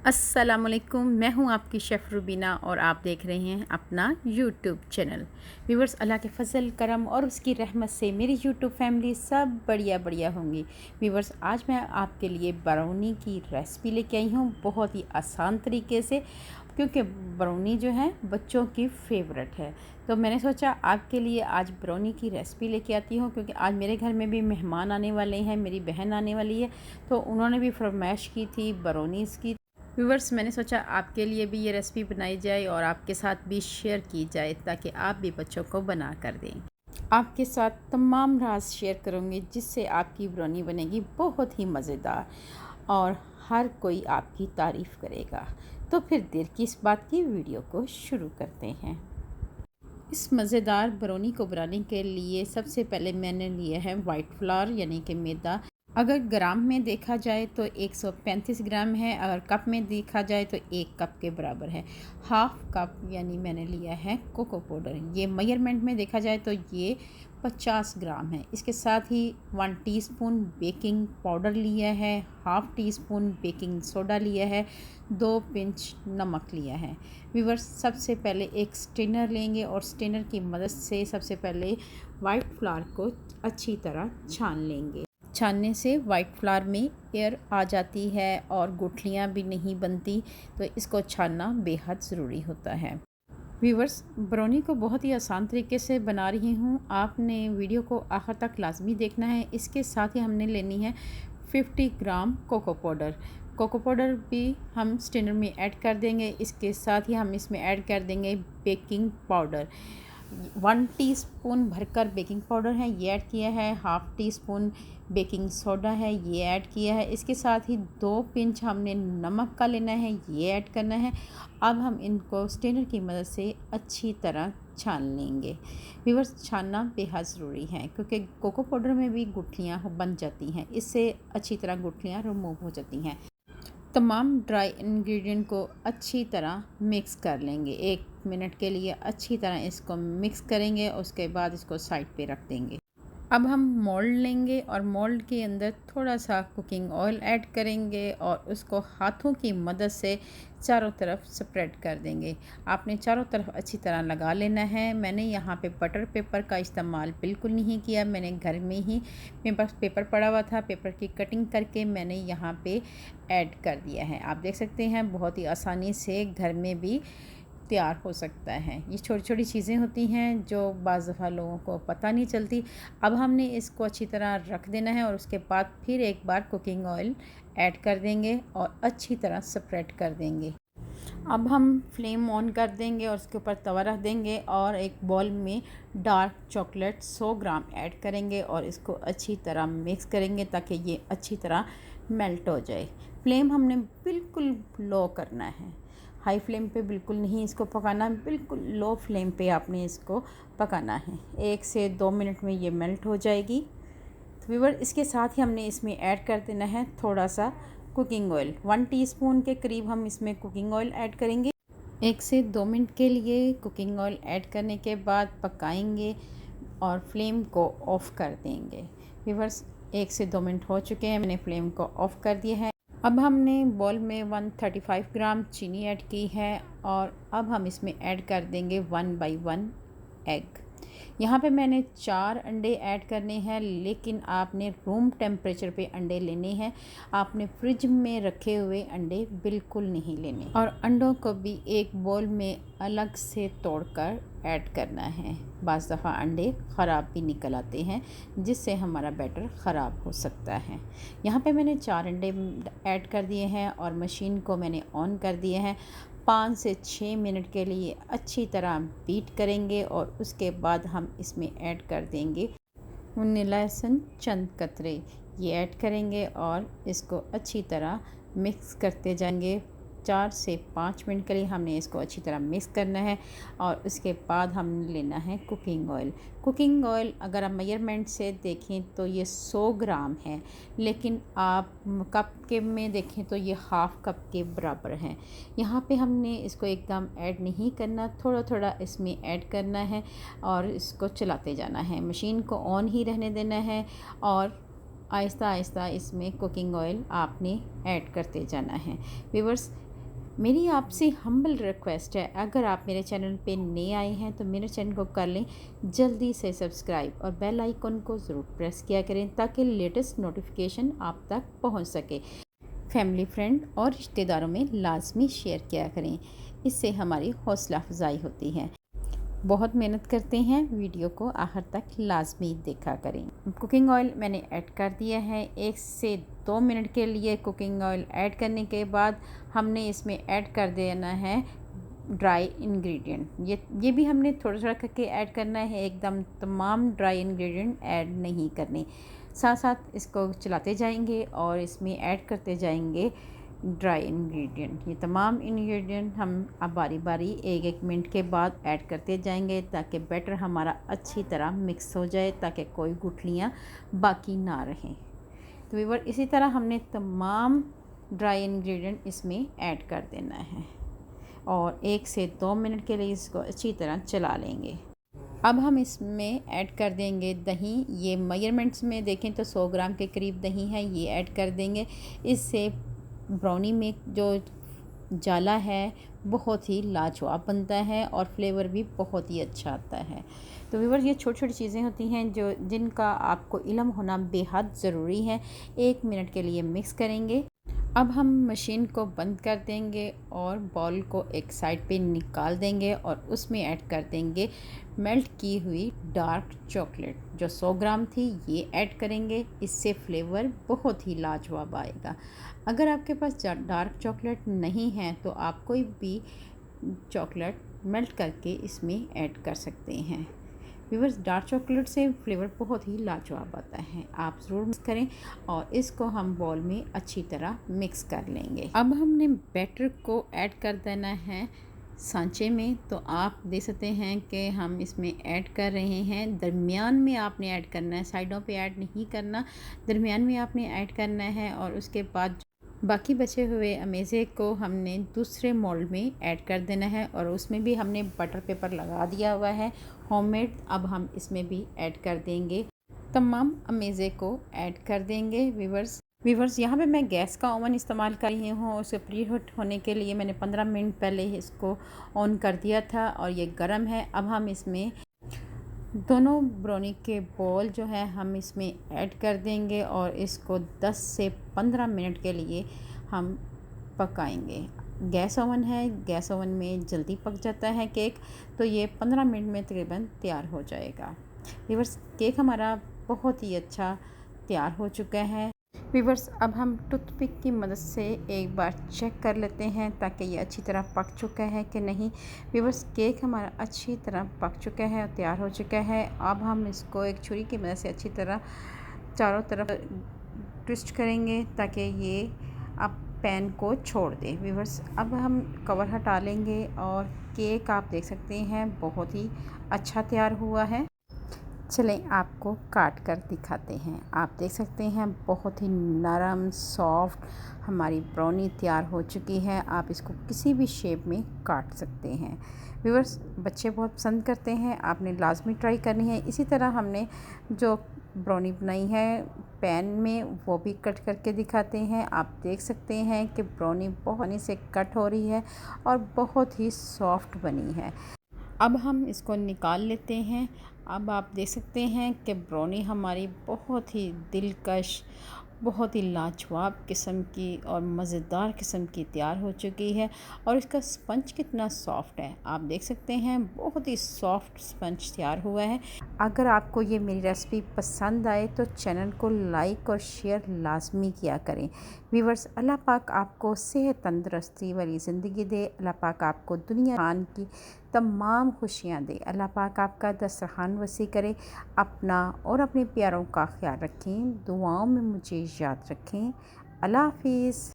अस्सलामुअलैकुम, मैं हूं आपकी शेफ़ रुबीना और आप देख रहे हैं अपना यूट्यूब चैनल। व्यूवर्स, अल्लाह के फ़ज़ल करम और उसकी रहमत से मेरी यूट्यूब फैमिली सब बढ़िया बढ़िया होंगी। व्यूवर्स, आज मैं आपके लिए ब्राउनी की रेसिपी लेके आई हूं बहुत ही आसान तरीके से, क्योंकि ब्राउनी जो है बच्चों की फेवरेट है। तो मैंने सोचा आपके लिए आज ब्राउनी की रेसिपी लेके आती हूँ, क्योंकि आज मेरे घर में भी मेहमान आने वाले हैं, मेरी बहन आने वाली है, तो उन्होंने भी फरमाइश की थी ब्राउनीज़ की। व्यूवर्स, मैंने सोचा आपके लिए भी ये रेसिपी बनाई जाए और आपके साथ भी शेयर की जाए, ताकि आप भी बच्चों को बना कर दें। आपके साथ तमाम राज शेयर करूँगी, जिससे आपकी ब्राउनी बनेगी बहुत ही मज़ेदार और हर कोई आपकी तारीफ़ करेगा। तो फिर देर की इस बात की, वीडियो को शुरू करते हैं। इस मज़ेदार ब्राउनी को बनाने के लिए सबसे पहले मैंने लिया है वाइट फ्लावर यानी कि मैदा। अगर ग्राम में देखा जाए तो 135 ग्राम है, अगर कप में देखा जाए तो 1 कप के बराबर है। हाफ कप यानी मैंने लिया है कोको पाउडर। ये मेजरमेंट में देखा जाए तो ये 50 ग्राम है। इसके साथ ही 1 टीस्पून बेकिंग पाउडर लिया है, half tea spoon baking soda लिया है, 2 पिंच नमक लिया है। व्यूअर्स, सबसे पहले एक स्ट्रेनर लेंगे और स्ट्रेनर की मदद से सबसे पहले वाइट फ्लावर को अच्छी तरह छान लेंगे। छानने से वाइट फ्लावर में एयर आ जाती है और गुठलियाँ भी नहीं बनती, तो इसको छानना बेहद ज़रूरी होता है। व्यूवर्स, ब्राउनी को बहुत ही आसान तरीके से बना रही हूँ, आपने वीडियो को आखिर तक लाजमी देखना है। इसके साथ ही हमने लेनी है 50 ग्राम कोको पाउडर। कोको पाउडर भी हम स्ट्रेनर में ऐड कर देंगे। इसके साथ ही हम इसमें ऐड कर देंगे बेकिंग पाउडर। 1 टीस्पून भरकर बेकिंग पाउडर है, ये ऐड किया है। Half tea spoon baking soda है, ये ऐड किया है। इसके साथ ही 2 पिंच हमने नमक का लेना है, ये ऐड करना है। अब हम इनको स्ट्रेनर की मदद से अच्छी तरह छान लेंगे। व्यूअर्स, छानना बेहद ज़रूरी है, क्योंकि कोको पाउडर में भी गुठलियाँ बन जाती हैं, इससे अच्छी तरह गुठलियाँ रिमूव हो जाती हैं। तमाम ड्राई इंग्रेडिएंट को अच्छी तरह मिक्स कर लेंगे। 1 मिनट के लिए अच्छी तरह इसको मिक्स करेंगे, उसके बाद इसको साइड पे रख देंगे। अब हम मोल्ड लेंगे और मोल्ड के अंदर थोड़ा सा कुकिंग ऑयल ऐड करेंगे और उसको हाथों की मदद से चारों तरफ स्प्रेड कर देंगे। आपने चारों तरफ अच्छी तरह लगा लेना है। मैंने यहाँ पे बटर पेपर का इस्तेमाल बिल्कुल नहीं किया, मैंने घर में ही मेरे पास पेपर पड़ा हुआ था, पेपर की कटिंग करके मैंने यहाँ पे ऐड कर दिया है। आप देख सकते हैं बहुत ही आसानी से घर में भी तैयार हो सकता है। ये छोटी छोटी चीज़ें होती हैं जो बाज़ दफ़ा लोगों को पता नहीं चलती। अब हमने इसको अच्छी तरह रख देना है और उसके बाद फिर एक बार कुकिंग ऑयल ऐड कर देंगे और अच्छी तरह स्प्रेड कर देंगे। अब हम फ्लेम ऑन कर देंगे और उसके ऊपर तवा रख देंगे और एक बॉल में डार्क चॉकलेट 100 ग्राम ऐड करेंगे और इसको अच्छी तरह मिक्स करेंगे, ताकि ये अच्छी तरह मेल्ट हो जाए। फ्लेम हमने बिल्कुल लो करना है, हाई फ्लेम पे बिल्कुल नहीं इसको पकाना, बिल्कुल लो फ्लेम पे आपने इसको पकाना है। 1 से 2 मिनट में ये मेल्ट हो जाएगी। तो व्यूअर, इसके साथ ही हमने इसमें ऐड कर देना है थोड़ा सा कुकिंग ऑयल। 1 टीस्पून के करीब हम इसमें कुकिंग ऑयल ऐड करेंगे। 1 से 2 मिनट के लिए कुकिंग ऑयल ऐड करने के बाद पकाएंगे और फ्लेम को ऑफ़ कर देंगे। व्यूअर्स, 1 से 2 मिनट हो चुके हैं, मैंने फ्लेम को ऑफ़ कर दिया है। अब हमने बॉल में 135 ग्राम चीनी ऐड की है और अब हम इसमें ऐड कर देंगे 1 बाई 1 एग। यहाँ पे मैंने 4 अंडे ऐड करने हैं, लेकिन आपने रूम टेम्परेचर पे अंडे लेने हैं, आपने फ्रिज में रखे हुए अंडे बिल्कुल नहीं लेने। और अंडों को भी एक बोल में अलग से तोड़कर ऐड करना है। बाज़ दफ़ा अंडे ख़राब भी निकल आते हैं, जिससे हमारा बैटर ख़राब हो सकता है। यहाँ पे मैंने 4 अंडे ऐड कर दिए हैं और मशीन को मैंने ऑन कर दिए हैं। 5 से 6 मिनट के लिए अच्छी तरह बीट करेंगे और उसके बाद हम इसमें ऐड कर देंगे वनीला एसेंस चंद कतरे, ये ऐड करेंगे और इसको अच्छी तरह मिक्स करते जाएंगे। 4 से 5 मिनट के लिए हमने इसको अच्छी तरह मिक्स करना है और उसके बाद हमने लेना है कुकिंग ऑयल। कुकिंग ऑयल अगर आप मेजरमेंट से देखें तो ये 100 ग्राम है, लेकिन आप कप के में देखें तो ये हाफ़ कप के बराबर है। यहाँ पे हमने इसको एकदम ऐड नहीं करना, थोड़ा थोड़ा इसमें ऐड करना है और इसको चलाते जाना है। मशीन को ऑन ही रहने देना है और आहिस्ता आहिस्ता इसमें कुकिंग ऑयल आपने ऐड करते जाना है। व्यूअर्स, मेरी आपसे हम्बल रिक्वेस्ट है, अगर आप मेरे चैनल पे नए आए हैं तो मेरे चैनल को कर लें जल्दी से सब्सक्राइब और बेल आइकन को ज़रूर प्रेस किया करें ताकि लेटेस्ट नोटिफिकेशन आप तक पहुंच सके। फैमिली, फ्रेंड और रिश्तेदारों में लाजमी शेयर किया करें, इससे हमारी हौसला अफजाई होती है। बहुत मेहनत करते हैं, वीडियो को आखिर तक लाजमी देखा करें। कुकिंग ऑयल मैंने ऐड कर दिया है। 1 से 2 मिनट के लिए कुकिंग ऑयल ऐड करने के बाद हमने इसमें ऐड कर देना है ड्राई इंग्रेडिएंट। ये भी हमने थोड़ा थोड़ा करके ऐड करना है, एकदम तमाम ड्राई इंग्रेडिएंट ऐड नहीं करने। साथ साथ इसको चलाते जाएंगे और इसमें ऐड करते जाएंगे ड्राई इंग्रेडिएंट। ये तमाम इंग्रेडिएंट हम अब बारी बारी 1-1 मिनट के बाद ऐड करते जाएंगे ताकि बैटर हमारा अच्छी तरह मिक्स हो जाए, ताकि कोई गुठलियाँ बाकी ना रहें। तो व्यूअर, इसी तरह हमने तमाम ड्राई इंग्रेडिएंट इसमें ऐड कर देना है और 1 से 2 मिनट के लिए इसको अच्छी तरह चला लेंगे। अब हम इसमें ऐड कर देंगे दही। ये मेजरमेंट्स में देखें तो 100 ग्राम के करीब दही है, ये ऐड कर देंगे। इससे ब्राउनी में जो जाला है बहुत ही लाजवाब बनता है और फ्लेवर भी बहुत ही अच्छा आता है। तो व्यूअर्स, ये छोटी छोटी चीज़ें होती हैं जिनका आपको इल्म होना बेहद ज़रूरी है। 1 मिनट के लिए मिक्स करेंगे। अब हम मशीन को बंद कर देंगे और बॉल को एक साइड पे निकाल देंगे और उसमें ऐड कर देंगे मेल्ट की हुई डार्क चॉकलेट। जो 100 ग्राम थी ये ऐड करेंगे, इससे फ्लेवर बहुत ही लाजवाब आएगा। अगर आपके पास डार्क चॉकलेट नहीं है तो आप कोई भी चॉकलेट मेल्ट करके इसमें ऐड कर सकते हैं। व्यूअर्स, डार्क चॉकलेट से फ्लेवर बहुत ही लाजवाब आता है, आप ज़रूर मिक्स करें और इसको हम बॉल में अच्छी तरह मिक्स कर लेंगे। अब हमने बैटर को ऐड कर देना है सांचे में। तो आप देख सकते हैं कि हम इसमें ऐड कर रहे हैं। दरमियान में आपने ऐड करना है, साइडों पे ऐड नहीं करना, दरमियान में आपने ऐड करना है। और उसके बाद बाकी बचे हुए अमेज़े को हमने दूसरे मोल्ड में ऐड कर देना है और उसमें भी हमने बटर पेपर लगा दिया हुआ है होममेड। अब हम इसमें भी ऐड कर देंगे, तमाम अमेज़े को ऐड कर देंगे। व्यूवर्स, यहाँ पे मैं गैस का ओवन इस्तेमाल कर रही हूँ। उसे प्री हीट होने के लिए मैंने 15 मिनट पहले इसको ऑन कर दिया था और ये गर्म है। अब हम इसमें दोनों ब्राउनी के बॉल जो है हम इसमें ऐड कर देंगे और इसको 10 से 15 मिनट के लिए हम पकाएंगे। गैस ओवन है, गैस ओवन में जल्दी पक जाता है केक, तो ये 15 मिनट में तकरीबन तैयार हो जाएगा। व्यूअर्स, केक हमारा बहुत ही अच्छा तैयार हो चुका है। व्यूअर्स, अब हम टूथपिक की मदद से एक बार चेक कर लेते हैं ताकि ये अच्छी तरह पक चुका है कि नहीं। व्यूअर्स, केक हमारा अच्छी तरह पक चुका है और तैयार हो चुका है। अब हम इसको एक छुरी की मदद से अच्छी तरह चारों तरफ ट्विस्ट करेंगे ताकि ये अब पैन को छोड़ दे। व्यूअर्स, अब हम कवर हटा लेंगे और केक आप देख सकते हैं बहुत ही अच्छा तैयार हुआ है। चलें आपको काट कर दिखाते हैं। आप देख सकते हैं बहुत ही नरम सॉफ्ट हमारी ब्राउनी तैयार हो चुकी है। आप इसको किसी भी शेप में काट सकते हैं। व्यूअर्स, बच्चे बहुत पसंद करते हैं, आपने लाजमी ट्राई करनी है। इसी तरह हमने जो ब्राउनी बनाई है पैन में वो भी कट करके दिखाते हैं। आप देख सकते हैं कि ब्राउनी बहुत से कट हो रही है और बहुत ही सॉफ्ट बनी है। अब हम इसको निकाल लेते हैं। अब आप देख सकते हैं कि ब्राउनी हमारी बहुत ही दिलकश, बहुत ही लाजवाब किस्म की और मज़ेदार किस्म की तैयार हो चुकी है। और इसका स्पंज कितना सॉफ्ट है, आप देख सकते हैं बहुत ही सॉफ्ट स्पंज तैयार हुआ है। अगर आपको ये मेरी रेसिपी पसंद आए तो चैनल को लाइक और शेयर लाजमी किया करें। व्यूअर्स, अल्लाह पाक आपको सेहत तंदुरुस्ती वाली ज़िंदगी दे। अल्लाह पाक आपको दुनिया खान की तमाम खुशियाँ दे। अल्लाह पाक आपका दस्तरखान वसी करे। अपना और अपने प्यारों का ख्याल रखें, दुआओं में मुझे याद रखें। अल्लाह हाफिज़।